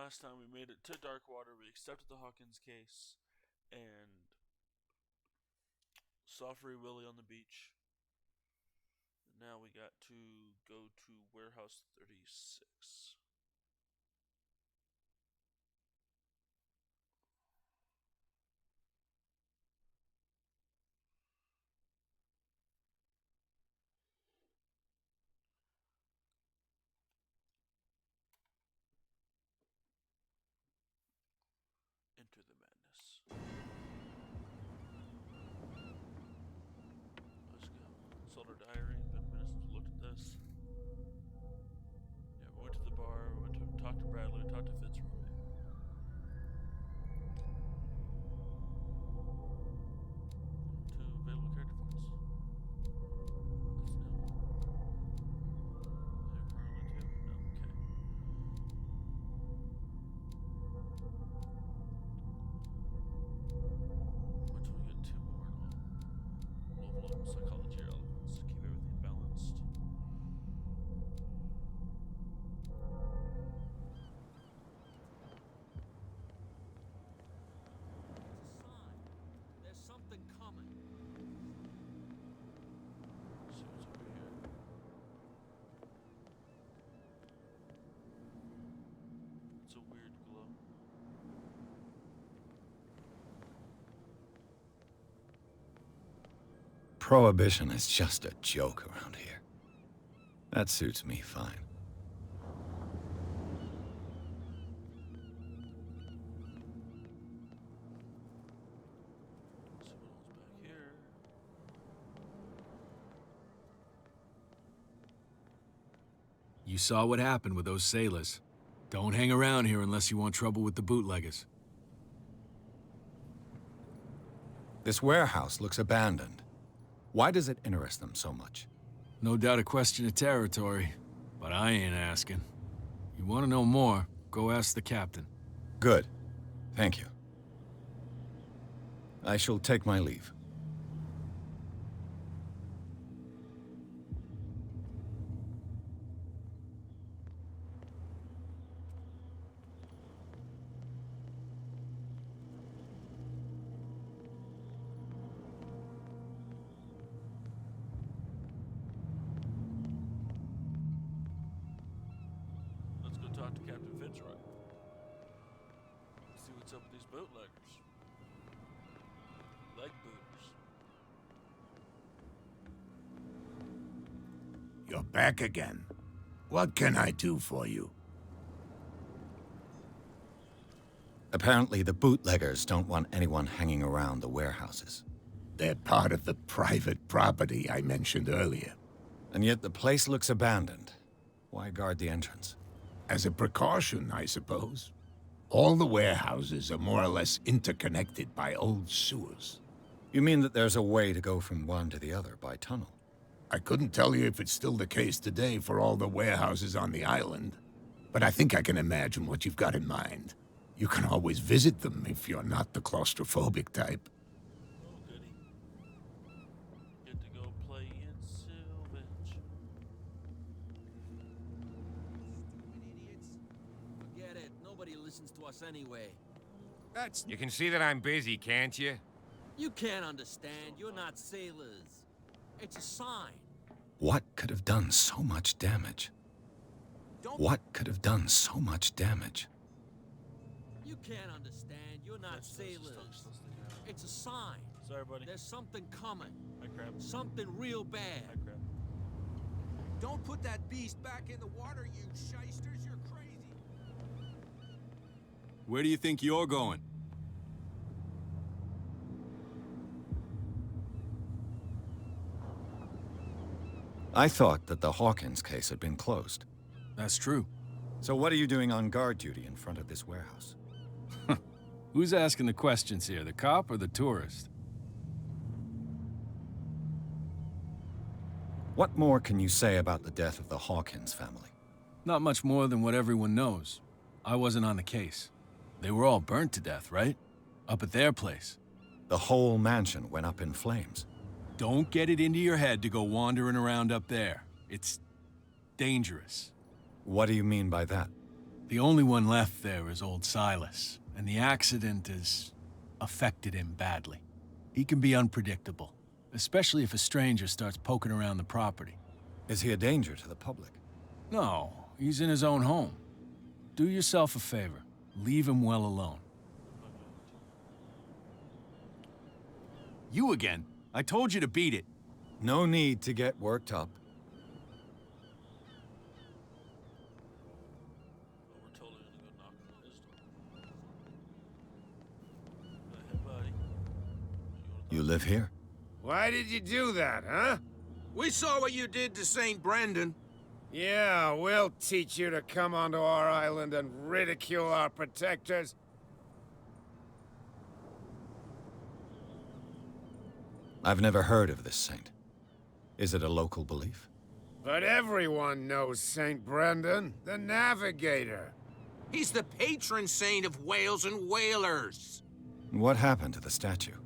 last time we made it to Darkwater, we accepted the Hawkins case, and saw Free Willy on the beach. Now we got to go to Warehouse 36. Enter the madness. Let's go. Sold our diary. Been a minute since we looked at this. Yeah, we went to the bar. We went to talk to Bradley. Talked to Fitzroy. Two available character points. That's new. There are only two. No, okay. Once we get two more, we'll level up psychology elements to keep everything balanced. There's something coming. See what's over here. It's a weird glow. Prohibition is just a joke around here. That suits me fine. See what else back here. You saw what happened with those sailors. Don't hang around here unless you want trouble with the bootleggers. This warehouse looks abandoned. Why does it interest them so much? No doubt a question of territory, but I ain't asking. You want to know more, go ask the captain. Good. Thank you. I shall take my leave. Let's go talk to Captain Fitzroy. See what's up with these bootleggers. Leg booters. You're back again. What can I do for you? Apparently, the bootleggers don't want anyone hanging around the warehouses. They're part of the private property I mentioned earlier. And yet the place looks abandoned. Why guard the entrance? As a precaution, I suppose. All the warehouses are more or less interconnected by old sewers. You mean that there's a way to go from one to the other by tunnel? I couldn't tell you if it's still the case today for all the warehouses on the island, but I think I can imagine what you've got in mind. You can always visit them if you're not the claustrophobic type. Oh, goody. Get to go play in Silvage. Stupid idiots. Forget it. Nobody listens to us anyway. You can see that I'm busy, can't you? You can't understand. You're not sailors. It's a sign. What could have done so much damage? What could have done so much damage? You can't understand. You're not sailors. It's a sign. Sorry, buddy. There's something coming. Hi, crab. Something real bad. Hi, crab. Don't put that beast back in the water, you shysters. You're crazy. Where do you think you're going? I thought that the Hawkins case had been closed. That's true. So what are you doing on guard duty in front of this warehouse? Who's asking the questions here, the cop or the tourist? What more can you say about the death of the Hawkins family? Not much more than what everyone knows. I wasn't on the case. They were all burnt to death, right? Up at their place. The whole mansion went up in flames. Don't get it into your head to go wandering around up there. It's dangerous. What do you mean by that? The only one left there is old Silas, and the accident has affected him badly. He can be unpredictable, especially if a stranger starts poking around the property. Is he a danger to the public? No, he's in his own home. Do yourself a favor. Leave him well alone. You again. I told you to beat it. No need to get worked up. Well, we're totally gonna go knock on his door. Hey, buddy. You live here? Why did you do that, huh? We saw what you did to St. Brendan. Yeah, we'll teach you to come onto our island and ridicule our protectors. I've never heard of this saint. Is it a local belief? But everyone knows St. Brendan, the navigator. He's the patron saint of whales and whalers. What happened to the statue?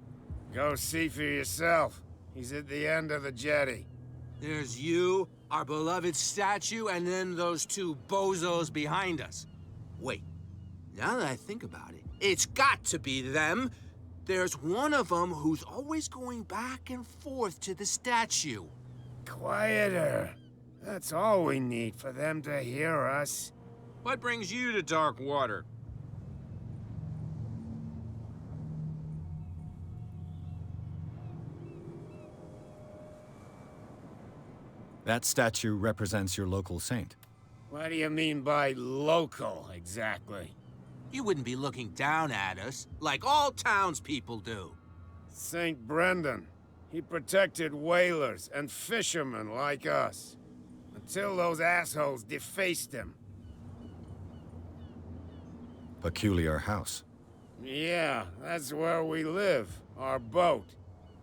Go see for yourself. He's at the end of the jetty. There's you, our beloved statue, and then those two bozos behind us. Wait, now that I think about it, it's got to be them. There's one of them who's always going back and forth to the statue. Quieter. That's all we need for them to hear us. What brings you to Darkwater? That statue represents your local saint. What do you mean by local, exactly? You wouldn't be looking down at us, like all townspeople do. St. Brendan. He protected whalers and fishermen like us. Until those assholes defaced him. Peculiar house. Yeah, that's where we live. Our boat.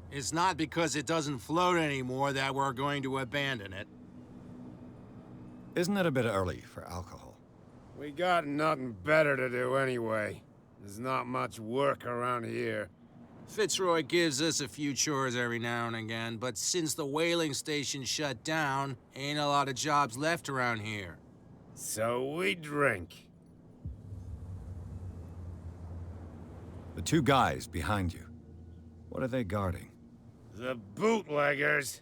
It's not because it doesn't float anymore that we're going to abandon it. Isn't it a bit early for alcohol? We got nothing better to do anyway. There's not much work around here. Fitzroy gives us a few chores every now and again, but since the whaling station shut down, ain't a lot of jobs left around here. So we drink. The two guys behind you. What are they guarding? The bootleggers.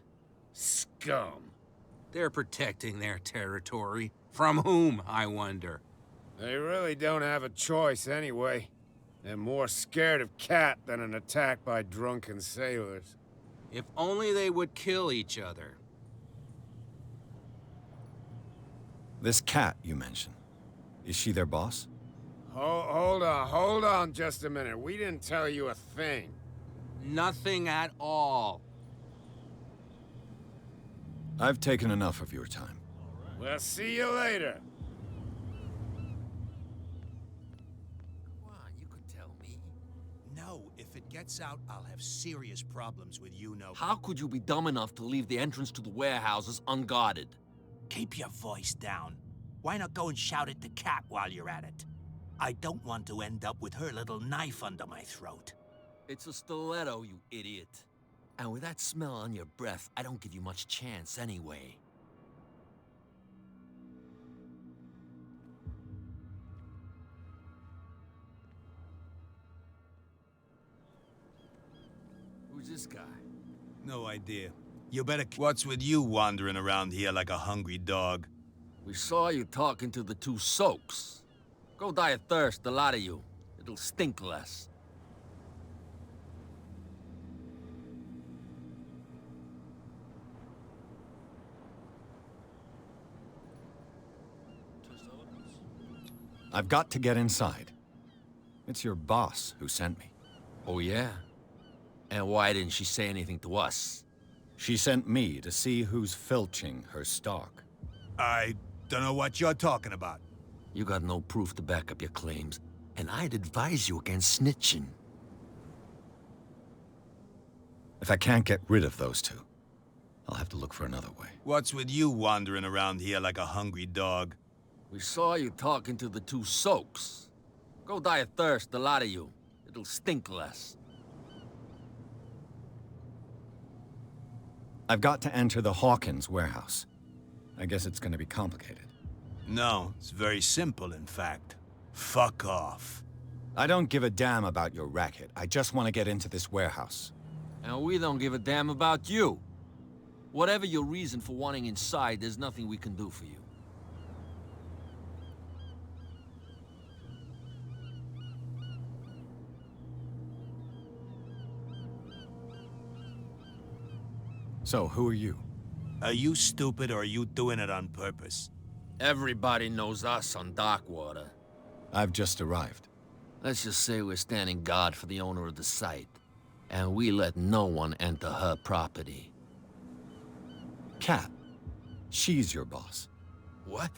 Scum. They're protecting their territory. From whom, I wonder? They really don't have a choice anyway. They're more scared of Cat than an attack by drunken sailors. If only they would kill each other. This Cat you mentioned. Is she their boss? Hold on just a minute. We didn't tell you a thing. Nothing at all. I've taken enough of your time. We'll see you later. Come on, you could tell me. No, if it gets out, I'll have serious problems with you, know. How could you be dumb enough to leave the entrance to the warehouses unguarded? Keep your voice down. Why not go and shout at the cat while you're at it? I don't want to end up with her little knife under my throat. It's a stiletto, you idiot. And with that smell on your breath, I don't give you much chance anyway. Who's this guy? No idea. You better... What's with you wandering around here like a hungry dog? We saw you talking to the two soaks. Go die of thirst, the lot of you. It'll stink less. I've got to get inside. It's your boss who sent me. Oh, yeah? And why didn't she say anything to us? She sent me to see who's filching her stock. I don't know what you're talking about. You got no proof to back up your claims, and I'd advise you against snitching. If I can't get rid of those two, I'll have to look for another way. What's with you wandering around here like a hungry dog? We saw you talking to the two soaks. Go die of thirst, the lot of you. It'll stink less. I've got to enter the Hawkins warehouse. I guess it's going to be complicated. No, it's very simple, in fact. Fuck off. I don't give a damn about your racket. I just want to get into this warehouse. And we don't give a damn about you. Whatever your reason for wanting inside, there's nothing we can do for you. So, who are you? Are you stupid or are you doing it on purpose? Everybody knows us on Darkwater. I've just arrived. Let's just say we're standing guard for the owner of the site. And we let no one enter her property. Cat. She's your boss. What?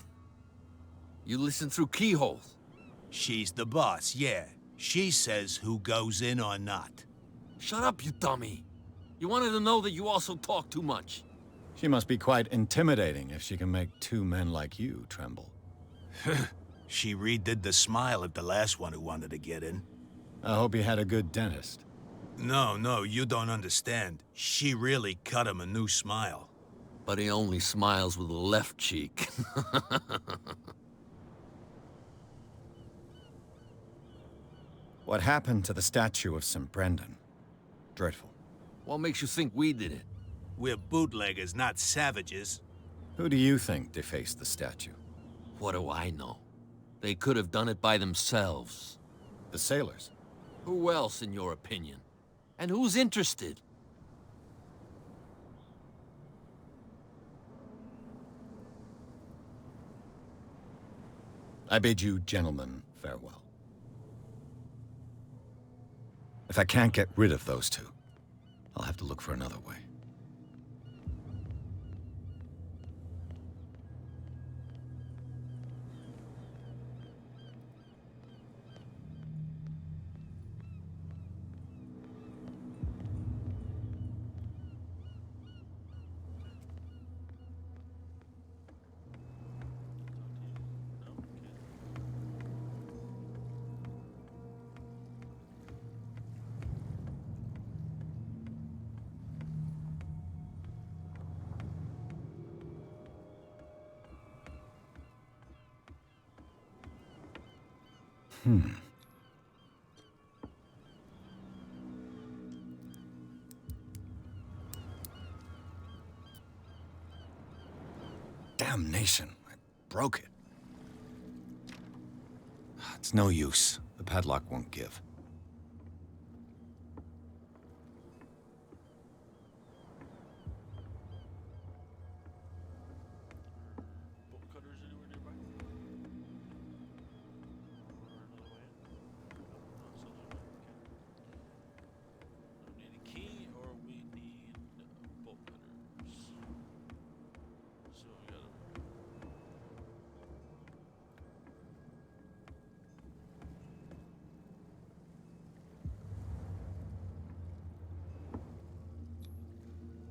You listen through keyholes? She's the boss, yeah. She says who goes in or not. Shut up, you dummy. You wanted to know that you also talk too much. She must be quite intimidating if she can make two men like you tremble. She redid the smile at the last one who wanted to get in. I hope he had a good dentist. No, you don't understand. She really cut him a new smile. But he only smiles with the left cheek. What happened to the statue of St. Brendan? Dreadful. What makes you think we did it? We're bootleggers, not savages. Who do you think defaced the statue? What do I know? They could have done it by themselves. The sailors? Who else, in your opinion? And who's interested? I bid you gentlemen farewell. If I can't get rid of those two, I'll have to look for another way. Damnation, I broke it. It's no use. The padlock won't give. Bolt cutters anywhere nearby? We need a key or we need bolt cutters. So we got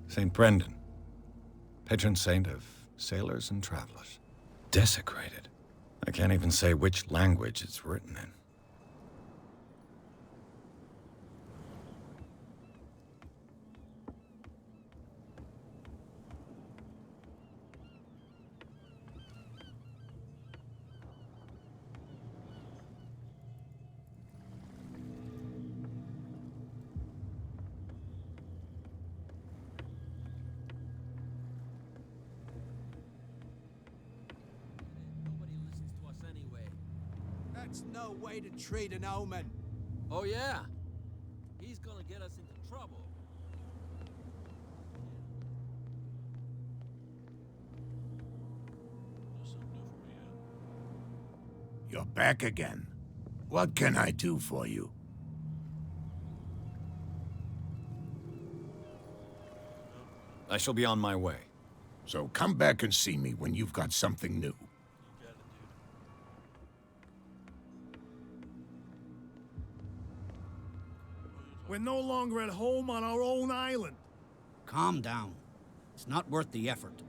St. Brendan, patron saint of sailors and travelers. Desecrated. I can't even say which language it's written in. Nobody listens to us anyway. That's no way to treat an omen. Oh, yeah? He's gonna get us into trouble. there's something new for me. You're back again. What can I do for you? I shall be on my way. So come back and see me when you've got something new. You got it, dude. We're no longer at home on our own island. Calm down. It's not worth the effort.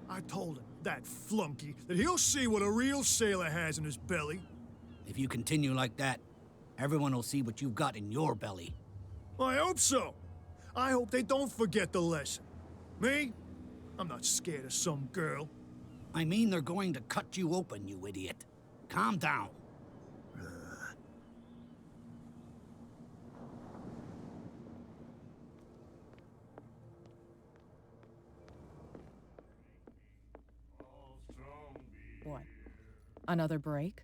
I told him, that flunky, that he'll see what a real sailor has in his belly. If you continue like that, everyone will see what you've got in your belly. I hope so. I hope they don't forget the lesson. Me? I'm not scared of some girl. I mean they're going to cut you open, you idiot. Calm down. What? Another break?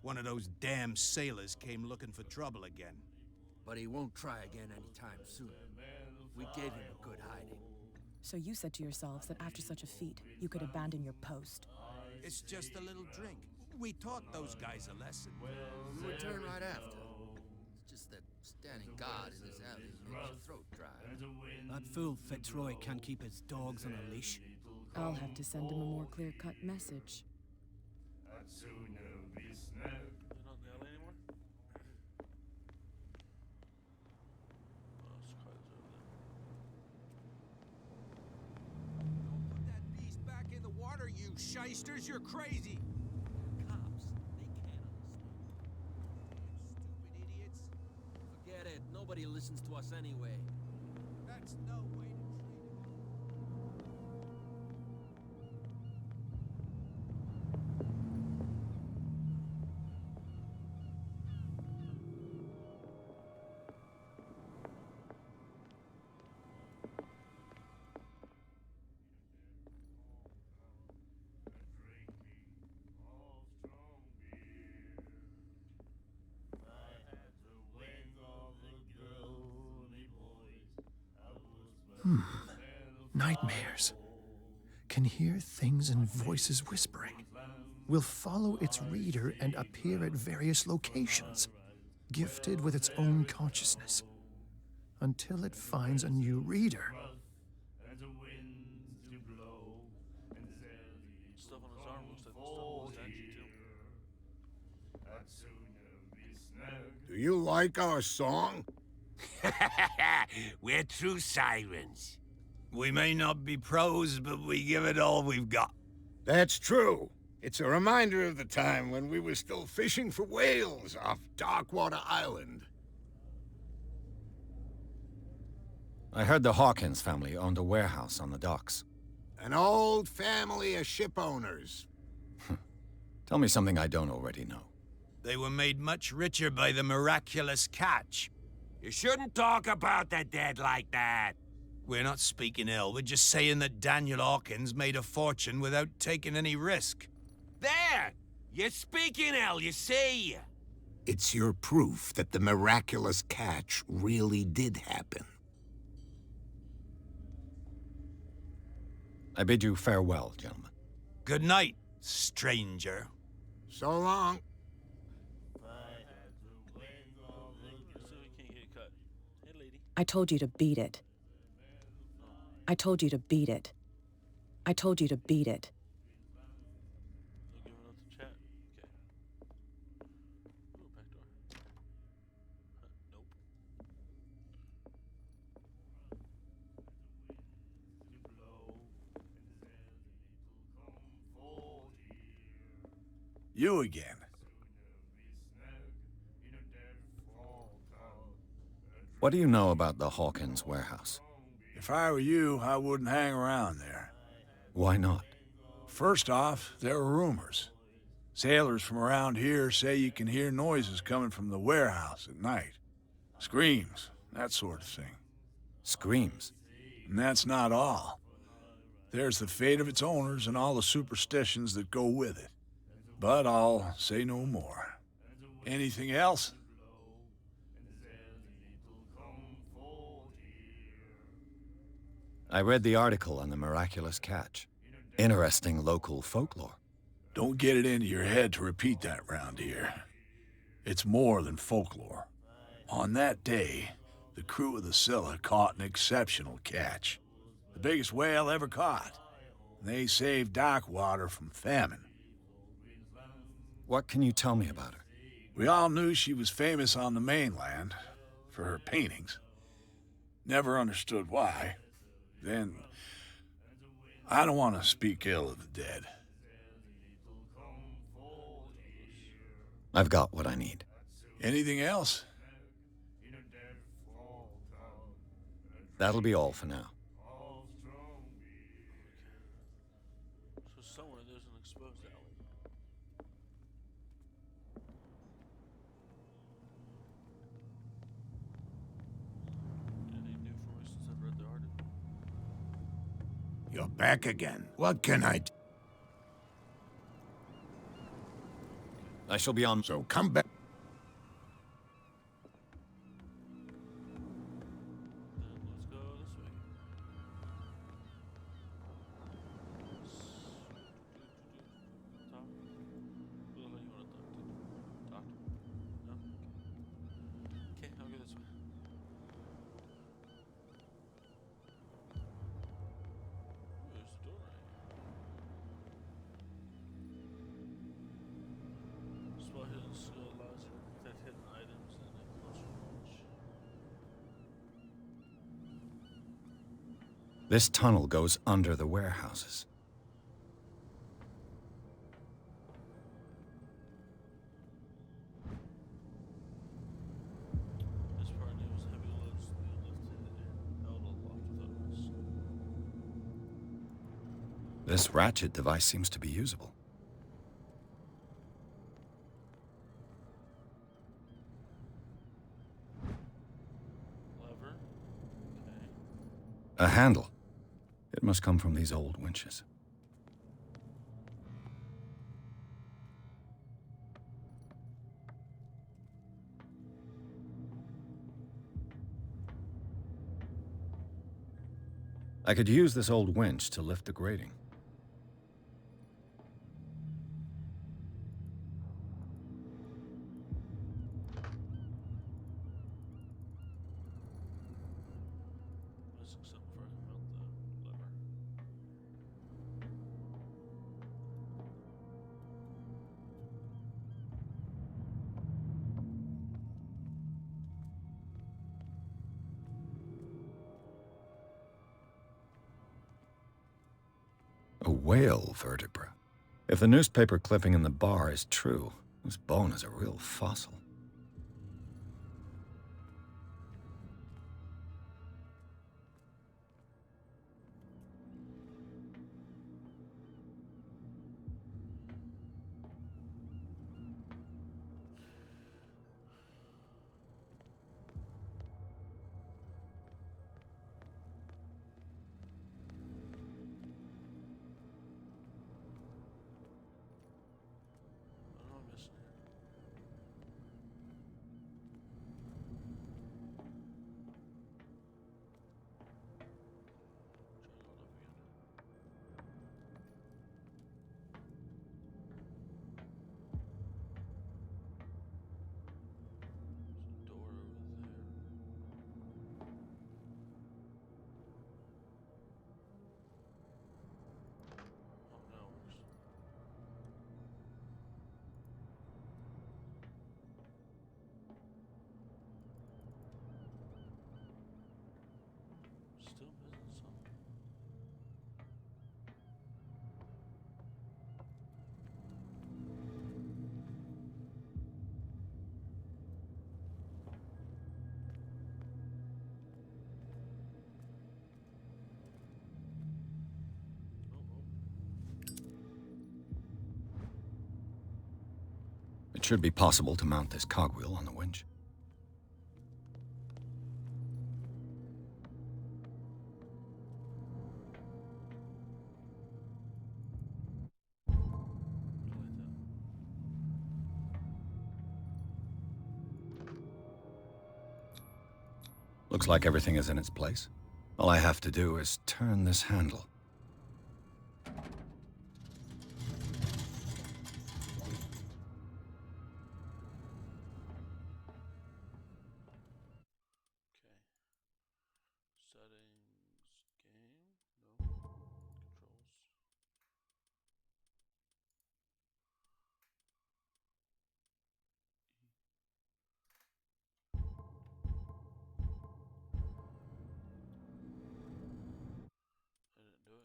One of those damn sailors came looking for trouble again. But he won't try again anytime soon. We gave him a good hiding. So you said to yourselves that after such a feat, you could abandon your post. It's just a little drink. We taught those guys a lesson. We'll return right after. It's just that standing guard in this alley makes your throat dry. That fool Fitzroy can't keep his dogs on a leash. I'll have to send him a more clear-cut message. They're not in the alley anymore? Oh, this car's over there. Don't put that beast back in the water, you shysters! You're crazy! Cops, they can't understand. Stupid idiots. Forget it. Nobody listens to us anyway. That's no way to treat it. Nightmares. Can hear things and voices whispering. Will follow its reader and appear at various locations, gifted with its own consciousness, until it finds a new reader. Stuff on his arm looks like the stuff on the statue, too. Do you like our song? We're true sirens. We may not be pros, but we give it all we've got. That's true. It's a reminder of the time when we were still fishing for whales off Darkwater Island. I heard the Hawkins family owned a warehouse on the docks. An old family of ship owners. Tell me something I don't already know. They were made much richer by the miraculous catch. You shouldn't talk about the dead like that. We're not speaking ill. We're just saying that Daniel Hawkins made a fortune without taking any risk. There! You're speaking ill, you see? It's your proof that the miraculous catch really did happen. I bid you farewell, gentlemen. Good night, stranger. So long. So he can't get cut. Hey, lady. I told you to beat it. I told you to beat it. I told you to beat it. They'll give it up to chat. Okay. Ooh, back door. Nope. You again. What do you know about the Hawkins warehouse? If I were you, I wouldn't hang around there. Why not? First off, there are rumors. Sailors from around here say you can hear noises coming from the warehouse at night. Screams, that sort of thing. Screams? And that's not all. There's the fate of its owners and all the superstitions that go with it. But I'll say no more. Anything else? I read the article on the miraculous catch. Interesting local folklore. Don't get it into your head to repeat that round here. It's more than folklore. On that day, the crew of the Scylla caught an exceptional catch. The biggest whale ever caught. They saved Darkwater from famine. What can you tell me about her? We all knew she was famous on the mainland for her paintings. Never understood why. Then, I don't want to speak ill of the dead. I've got what I need. Anything else? That'll be all for now. So somewhere there's an You're back again. What can I do? I shall be on. So come back. Let's go this way. Talk. Who the hell you want to talk to? Talk to him? No? Okay, I'll go this way. There's the door right here. Spot hidden skill allows you to detect hidden items in a closer range. This tunnel goes under the warehouses. This part enables heavy loads to be lifted and held aloft without risk. This ratchet device seems to be usable. Lever. Okay. A handle. It must come from these old winches. I could use this old winch to lift the grating. Missing something before I can mount the lever. A whale vertebra. If the newspaper clipping in the bar is true, this bone is a real fossil. What am I missing here? Try going up again. There's a door over there. Oh, now it works. Still missing something. It should be possible to mount this cogwheel on the winch. Looks like everything is in its place. All I have to do is turn this handle. Okay. Settings, game, no. Controls. I didn't do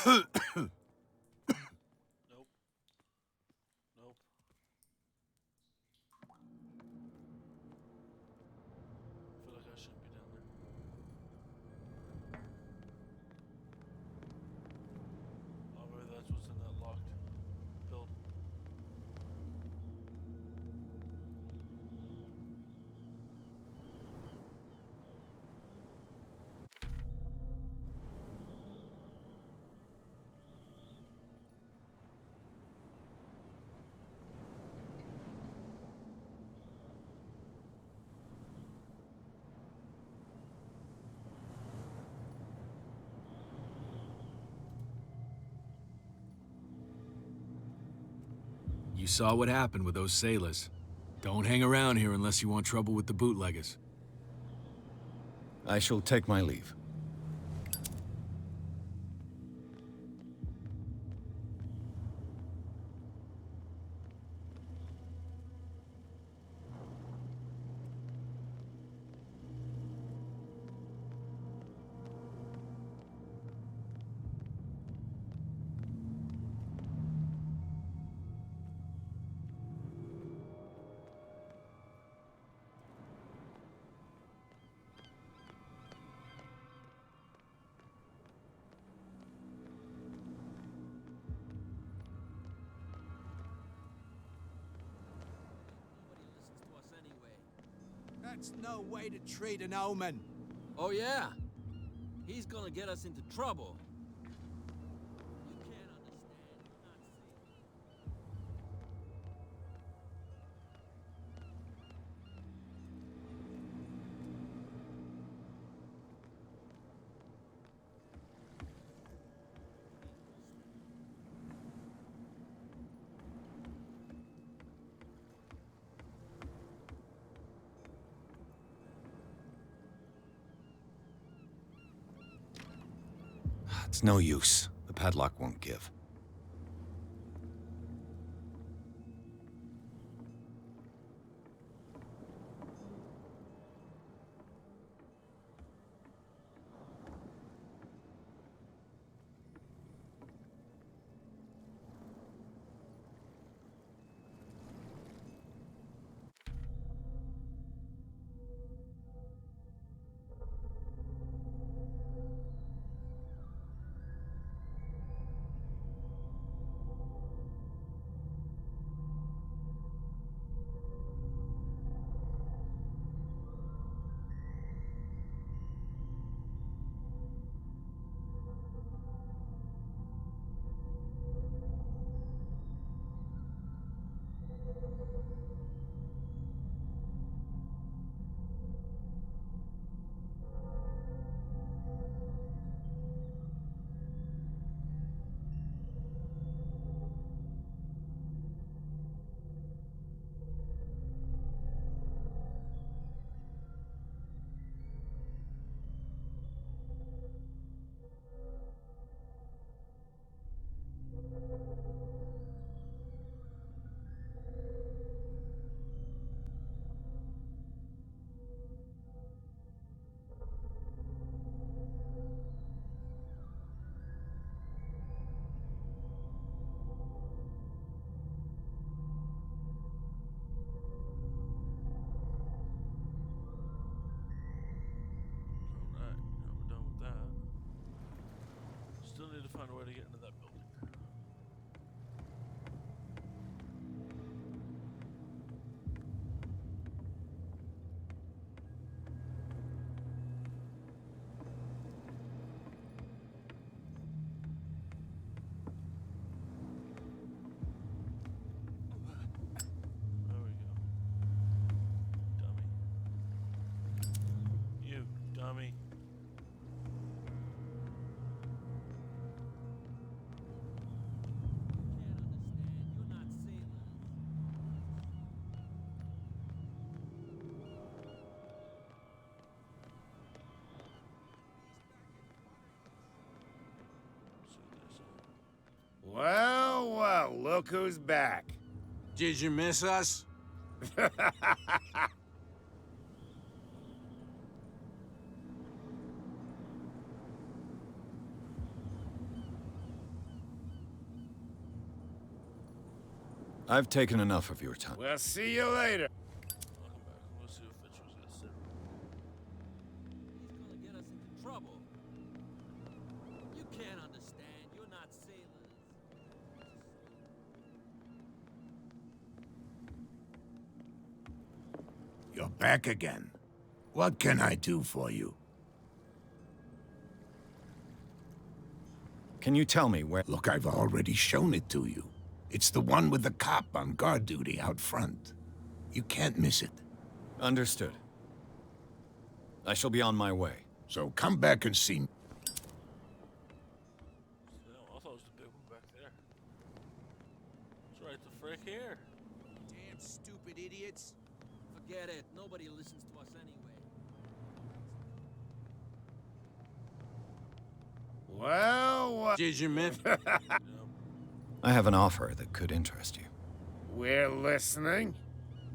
Nope. Nope. I feel like I shouldn't be down there. Oh, maybe that's what's in that locked building. You saw what happened with those sailors. Don't hang around here unless you want trouble with the bootleggers. I shall take my leave. That's no way to treat an omen. Oh, yeah? He's gonna get us into trouble. It's no use. The padlock won't give. Alright, now we're done with that. Still need to find a way to get into that building. There we go. Dummy. You, dummy. Well, well, look who's back. Did you miss us? I've taken enough of your time. We'll see you later. Welcome back. We'll see what Fitch was gonna say. He's gonna get us into trouble. You can't understand. You're not sailors. You're back again. What can I do for you? Can you tell me where... Look, I've already shown it to you. It's the one with the cop on guard duty out front. You can't miss it. Understood. I shall be on my way. So come back and see me. I thought it was the big one back there. It's right the frick here. Damn stupid idiots. Forget it. Nobody listens to us anyway. Well, what? Did you miss? I have an offer that could interest you. We're listening.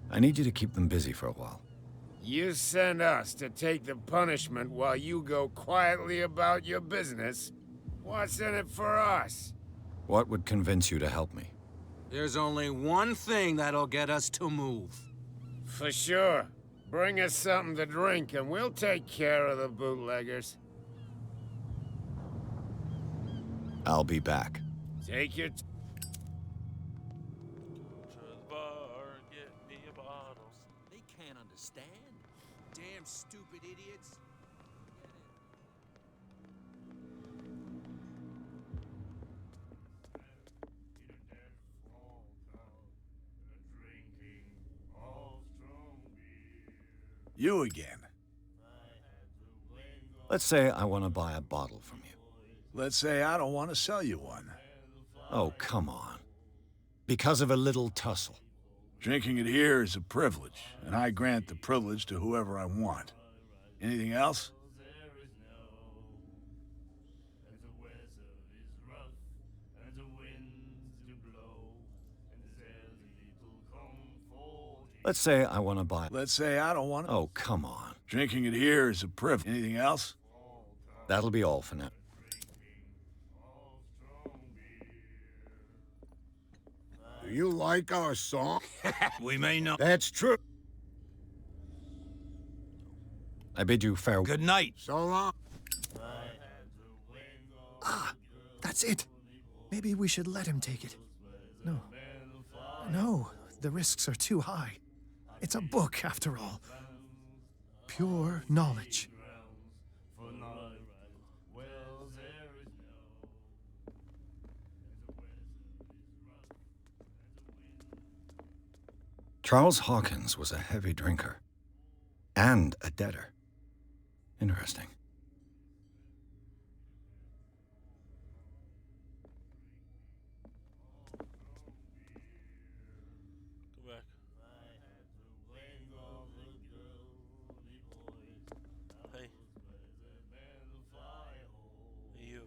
I need you to keep them busy for a while. You send us to take the punishment while you go quietly about your business. What's in it for us? What would convince you to help me? There's only one thing that'll get us to move. For sure. Bring us something to drink and we'll take care of the bootleggers. I'll be back. Take your... Go to the bar and get me a bottle. They can't understand. Damn stupid idiots. You again. Let's say I want to buy a bottle from you. Let's say I don't want to sell you one. Oh, come on. Because of a little tussle. Drinking it here is a privilege, and I grant the privilege to whoever I want. Anything else? Let's say I want to buy... Let's say I don't want to... Oh, come on. Drinking it here is a privilege. Anything else? That'll be all for now. Do you like our song? We may not. That's true. I bid you farewell. Good night. So long. Ah, that's it. Maybe we should let him take it. No. No, the risks are too high. It's a book, after all. Pure knowledge. Charles Hawkins was a heavy drinker. And a debtor. Interesting. Go back. Hey. Hey, you.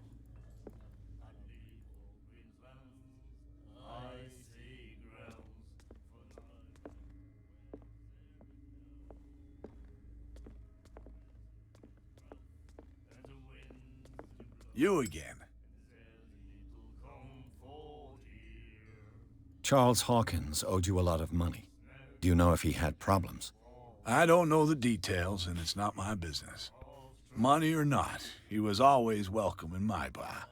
You again. Charles Hawkins owed you a lot of money. Do you know if he had problems? I don't know the details, and it's not my business. Money or not, he was always welcome in my bar.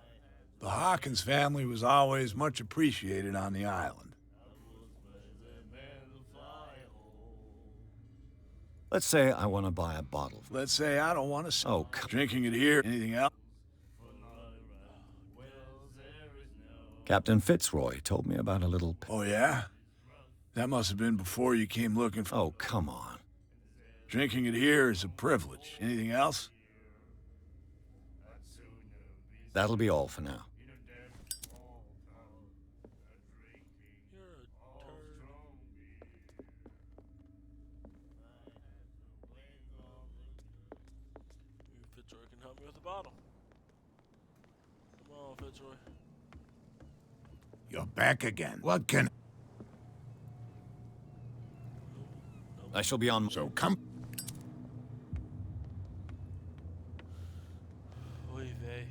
The Hawkins family was always much appreciated on the island. Let's say I want to buy a bottle. Let's say I don't want to... Oh, drinking it here. Anything else? Captain Fitzroy told me about a little... Oh, yeah? That must have been before you came looking for... Oh, come on. Drinking it here is a privilege. Anything else? That'll be all for now. Fitzroy can help me with the bottle. Come on, Fitzroy. You're back again. What can... I shall be on... So come... Oy vey.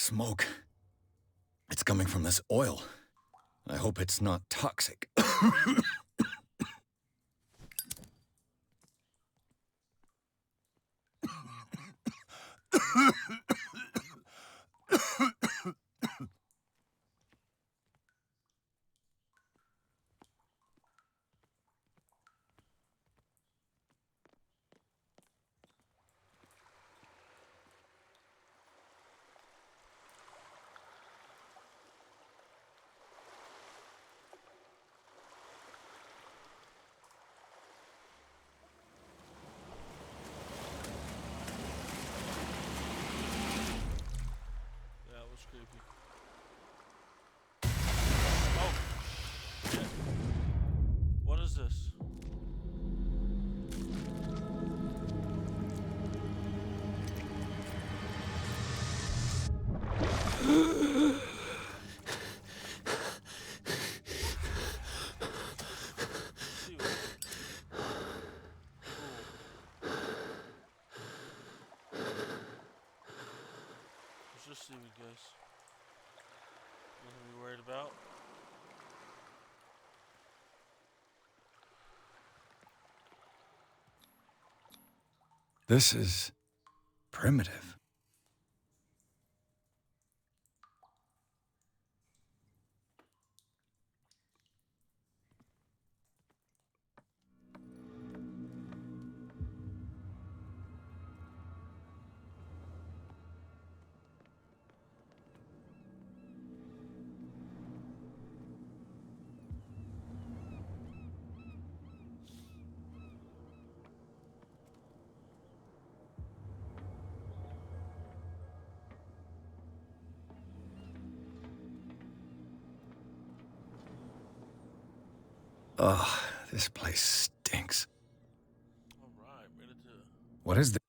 smoke. It's coming from this oil. I hope it's not toxic. That was creepy. Oh, shit. What is this? Let's just see what guys. Nothing to be worried about. This is primitive. Ugh, this place stinks. Alright, ready to. What is this?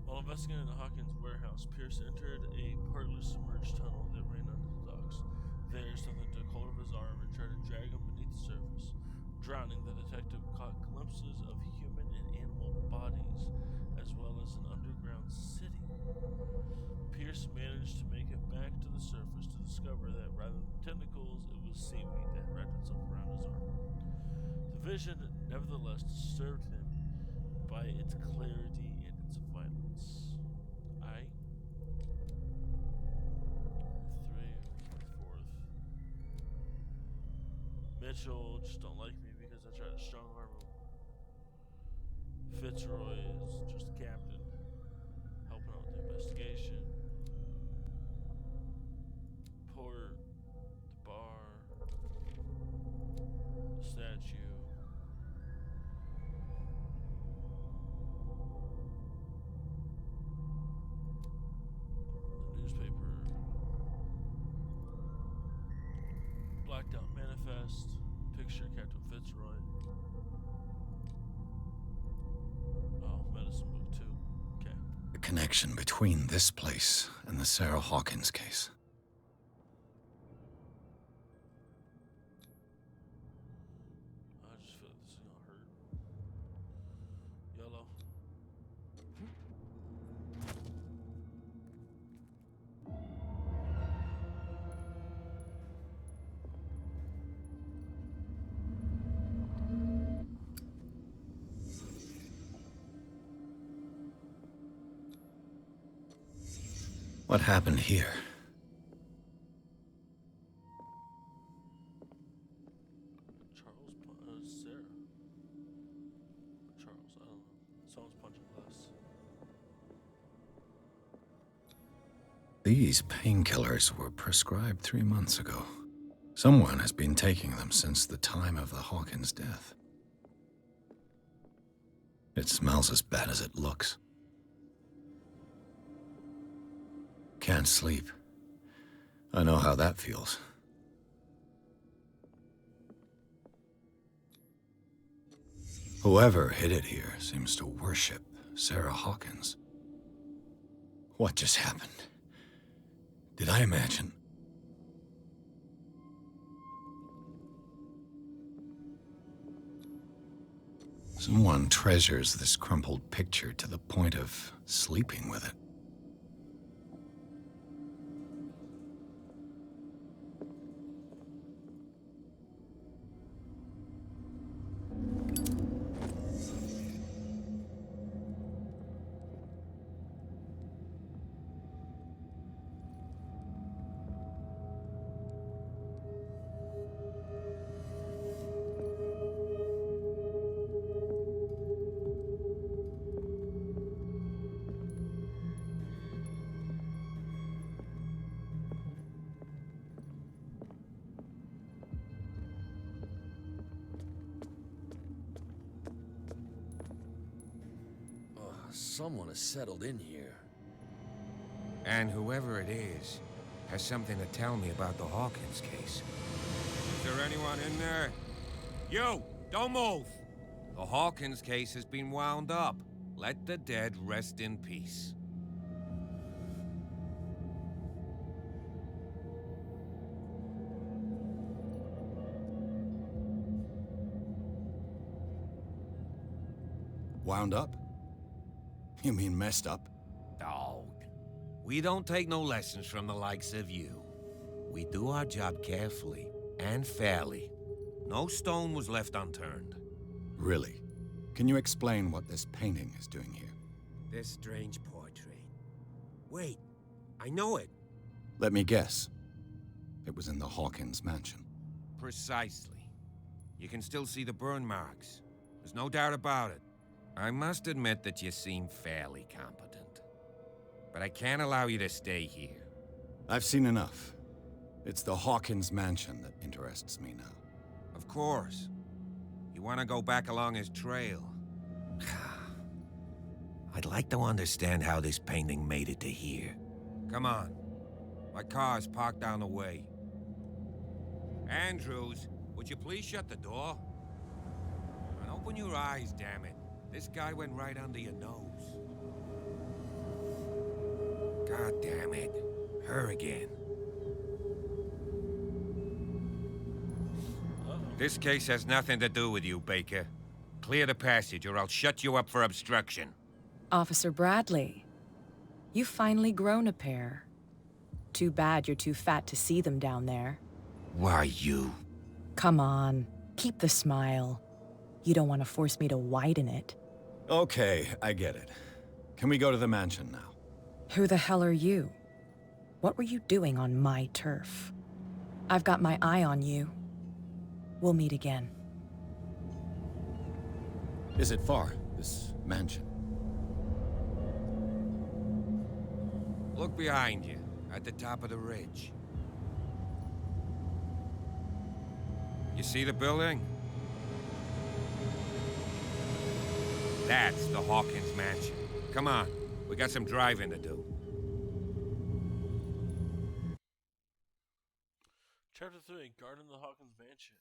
While investigating the Hawkins warehouse, Pierce entered a partly submerged tunnel that ran under the docks. There, something took hold of his arm and tried to drag him beneath the surface. Drowning, the detective caught glimpses of human and animal bodies, as well as an underground city. Pierce managed to make it back to the surface to discover that rather than tentacles, it was seaweed that wrapped itself around his arm. The vision, nevertheless, disturbed him by its clarity and its violence. I. 4th. Mitchell just don't like me because I tried to strong arm him. Fitzroy is just a captain, helping out with the investigation. Port, the bar, the statue. The newspaper. Blacked out manifest. Picture Captain Fitzroy. Oh, medicine book too. Okay. The connection between this place and the Sarah Hawkins case. I just feel like this is gonna hurt. Yellow. What happened here? Sarah. Charles, I don't know. Someone's punching glass. These painkillers were prescribed 3 months ago. Someone has been taking them since the time of the Hawkins death. It smells as bad as it looks. Can't sleep. I know how that feels. Whoever hid it here seems to worship Sarah Hawkins. What just happened? Did I imagine? Someone treasures this crumpled picture to the point of sleeping with it. Someone has settled in here. And whoever it is has something to tell me about the Hawkins case. Is there anyone in there? You! Don't move! The Hawkins case has been wound up. Let the dead rest in peace. Wound up? You mean messed up? Dog. We don't take no lessons from the likes of you. We do our job carefully and fairly. No stone was left unturned. Really? Can you explain what this painting is doing here? This strange portrait. Wait, I know it. Let me guess. It was in the Hawkins mansion. Precisely. You can still see the burn marks. There's no doubt about it. I must admit that you seem fairly competent. But I can't allow you to stay here. I've seen enough. It's the Hawkins mansion that interests me now. Of course. You want to go back along his trail. I'd like to understand how this painting made it to here. Come on. My car's parked down the way. Andrews, would you please shut the door? And open your eyes, damn it. This guy went right under your nose. God damn it. Her again. This case has nothing to do with you, Baker. Clear the passage or I'll shut you up for obstruction. Officer Bradley, you've finally grown a pair. Too bad you're too fat to see them down there. Why, you... Come on, keep the smile. You don't want to force me to widen it. Okay, I get it. Can we go to the mansion now? Who the hell are you? What were you doing on my turf? I've got my eye on you. We'll meet again. Is it far, this mansion? Look behind you, at the top of the ridge. You see the building? That's the Hawkins mansion. Come on, we got some driving to do. Chapter 3, Guarding the Hawkins Mansion.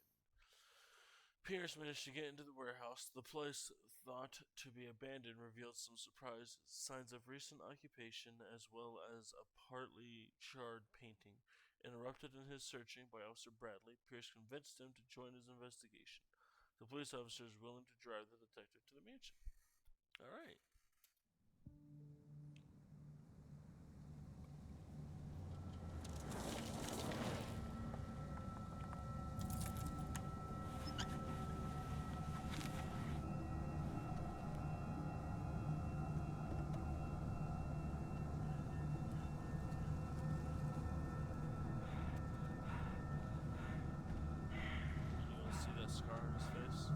Pierce managed to get into the warehouse. The place, thought to be abandoned, revealed some surprise signs of recent occupation, as well as a partly charred painting. Interrupted in his searching by Officer Bradley, Pierce convinced him to join his investigation. The police officer is willing to drive the detective to the mansion. All right. See that scar on his face?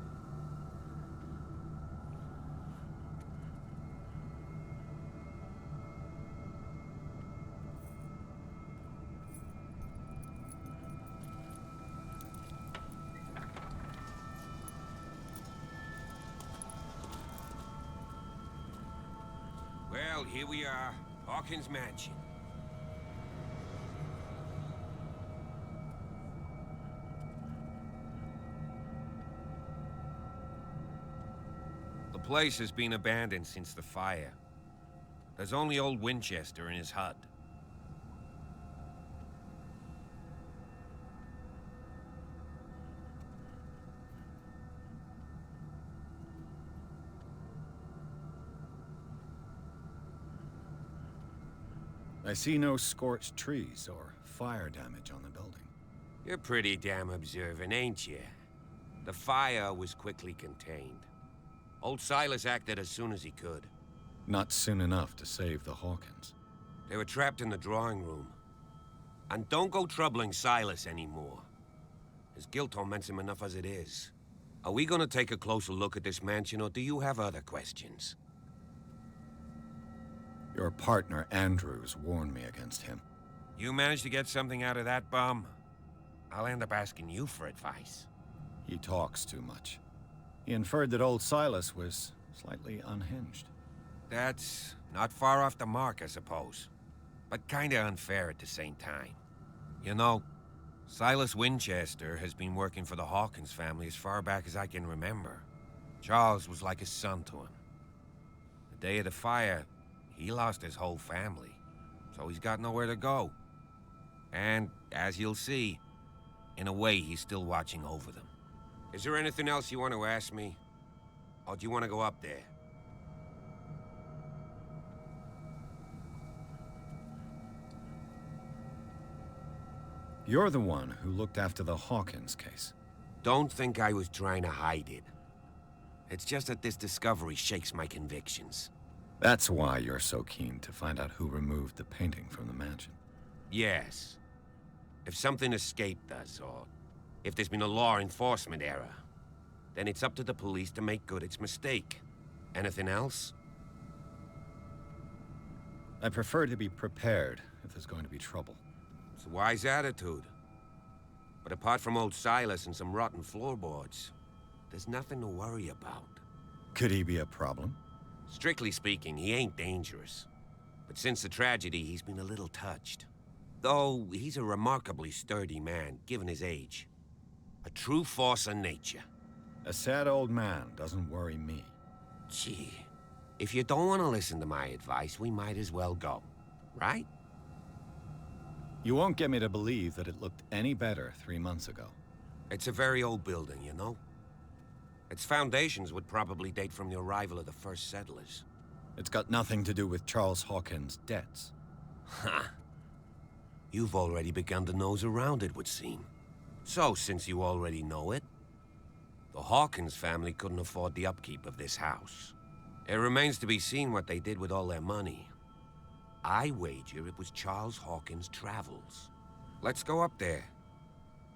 Well, here we are, Hawkins Mansion. The place has been abandoned since the fire. There's only old Winchester in his hut. I see no scorched trees or fire damage on the building. You're pretty damn observant, ain't you? The fire was quickly contained. Old Silas acted as soon as he could. Not soon enough to save the Hawkins. They were trapped in the drawing room. And don't go troubling Silas anymore. His guilt torments him enough as it is. Are we gonna take a closer look at this mansion, or do you have other questions? Your partner, Andrews, warned me against him. You managed to get something out of that bum? I'll end up asking you for advice. He talks too much. He inferred that old Silas was slightly unhinged. That's not far off the mark, I suppose. But kinda unfair at the same time. You know, Silas Winchester has been working for the Hawkins family as far back as I can remember. Charles was like a son to him. The day of the fire, he lost his whole family, so he's got nowhere to go. And, as you'll see, in a way, he's still watching over them. Is there anything else you want to ask me? Or do you want to go up there? You're the one who looked after the Hawkins case. Don't think I was trying to hide it. It's just that this discovery shakes my convictions. That's why you're so keen to find out who removed the painting from the mansion. Yes. If something escaped us, or if there's been a law enforcement error, then it's up to the police to make good its mistake. Anything else? I prefer to be prepared if there's going to be trouble. It's a wise attitude. But apart from old Silas and some rotten floorboards, there's nothing to worry about. Could he be a problem? Strictly speaking, he ain't dangerous. But since the tragedy, he's been a little touched. Though, he's a remarkably sturdy man, given his age. A true force of nature. A sad old man doesn't worry me. Gee, if you don't want to listen to my advice, we might as well go. Right? You won't get me to believe that it looked any better 3 months ago. It's a very old building, you know? Its foundations would probably date from the arrival of the first settlers. It's got nothing to do with Charles Hawkins' debts. Ha! You've already begun to nose around it, would seem. So, since you already know it, the Hawkins family couldn't afford the upkeep of this house. It remains to be seen what they did with all their money. I wager it was Charles Hawkins' travels. Let's go up there.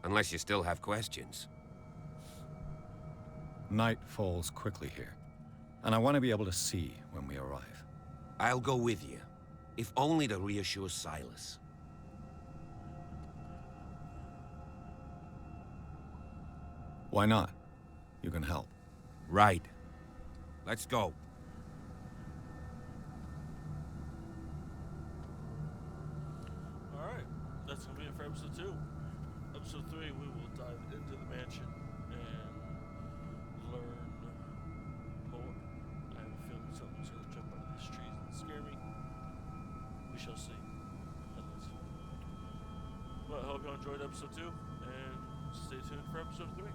Unless you still have questions. Night falls quickly here, and I want to be able to see when we arrive. I'll go with you, if only to reassure Silas. Why not? You can help. Right. Let's go. Alright, that's going to be it for episode 2. Episode 3, we will dive into the mansion and learn more. I have a feeling something's going to jump out of these trees and scare me. We shall see. Well, I hope you enjoyed episode 2, and stay tuned for episode 3.